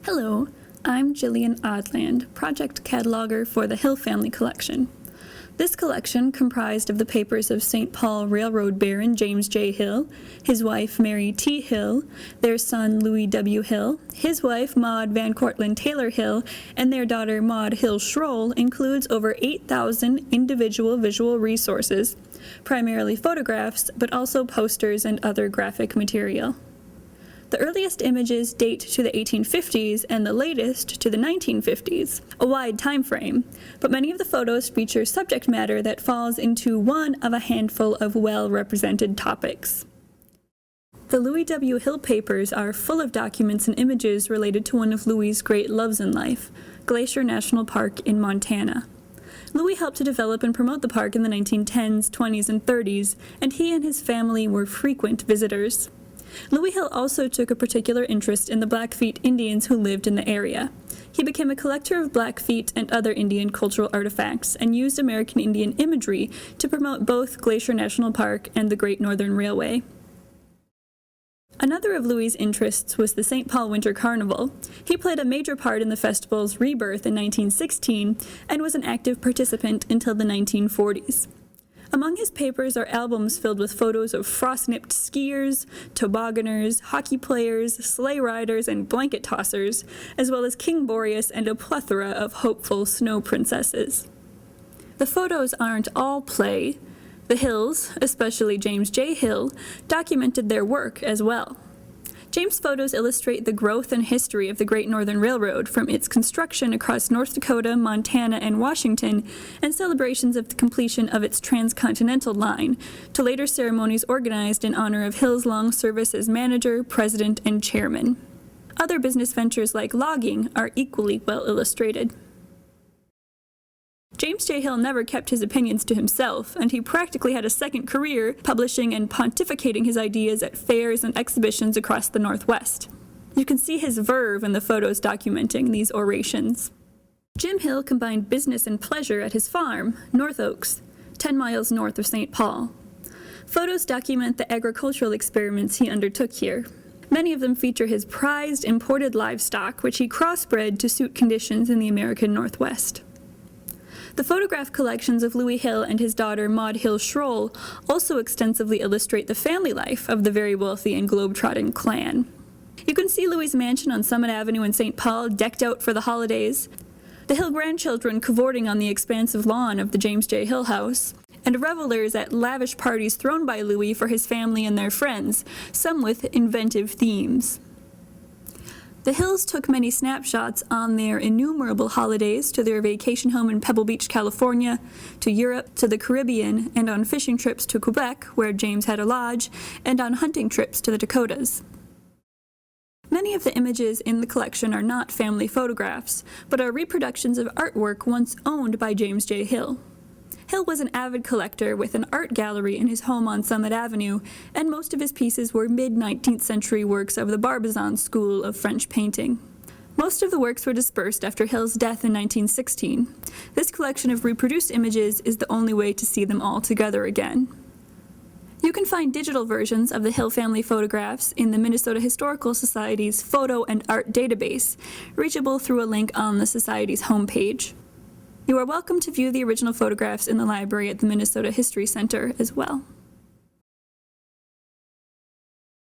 Hello, I'm Jillian Odland, project cataloger for the Hill Family Collection. This collection comprised of the papers of St. Paul Railroad Baron James J. Hill, his wife Mary T. Hill, their son Louis W. Hill, his wife Maud Van Cortlandt Taylor Hill, and their daughter Maud Hill Schroll includes over 8,000 individual visual resources, primarily photographs, but also posters and other graphic material. The earliest images date to the 1850s and the latest to the 1950s, a wide time frame, but many of the photos feature subject matter that falls into one of a handful of well-represented topics. The Louis W. Hill papers are full of documents and images related to one of Louis's great loves in life, Glacier National Park in Montana. Louis helped to develop and promote the park in the 1910s, 20s, and 30s, and he and his family were frequent visitors. Louis Hill also took a particular interest in the Blackfeet Indians who lived in the area. He became a collector of Blackfeet and other Indian cultural artifacts and used American Indian imagery to promote both Glacier National Park and the Great Northern Railway. Another of Louis's interests was the St. Paul Winter Carnival. He played a major part in the festival's rebirth in 1916 and was an active participant until the 1940s. Among his papers are albums filled with photos of frost-nipped skiers, tobogganers, hockey players, sleigh riders, and blanket tossers, as well as King Boreas and a plethora of hopeful snow princesses. The photos aren't all play. The Hills, especially James J. Hill, documented their work as well. James' photos illustrate the growth and history of the Great Northern Railroad from its construction across North Dakota, Montana, and Washington, and celebrations of the completion of its transcontinental line, to later ceremonies organized in honor of Hill's long service as manager, president, and chairman. Other business ventures like logging are equally well illustrated. James J. Hill never kept his opinions to himself, and he practically had a second career publishing and pontificating his ideas at fairs and exhibitions across the Northwest. You can see his verve in the photos documenting these orations. Jim Hill combined business and pleasure at his farm, North Oaks, 10 miles north of St. Paul. Photos document the agricultural experiments he undertook here. Many of them feature his prized imported livestock, which he crossbred to suit conditions in the American Northwest. The photograph collections of Louis Hill and his daughter Maud Hill Schroll also extensively illustrate the family life of the very wealthy and globe-trotting clan. You can see Louis's mansion on Summit Avenue in St. Paul decked out for the holidays, the Hill grandchildren cavorting on the expansive lawn of the James J. Hill house, and revelers at lavish parties thrown by Louis for his family and their friends, some with inventive themes. The Hills took many snapshots on their innumerable holidays, to their vacation home in Pebble Beach, California, to Europe, to the Caribbean, and on fishing trips to Quebec, where James had a lodge, and on hunting trips to the Dakotas. Many of the images in the collection are not family photographs, but are reproductions of artwork once owned by James J. Hill. Hill was an avid collector with an art gallery in his home on Summit Avenue, and most of his pieces were mid-19th century works of the Barbizon school of French painting. Most of the works were dispersed after Hill's death in 1916. This collection of reproduced images is the only way to see them all together again. You can find digital versions of the Hill family photographs in the Minnesota Historical Society's Photo and Art Database, reachable through a link on the Society's homepage. You are welcome to view the original photographs in the library at the Minnesota History Center as well.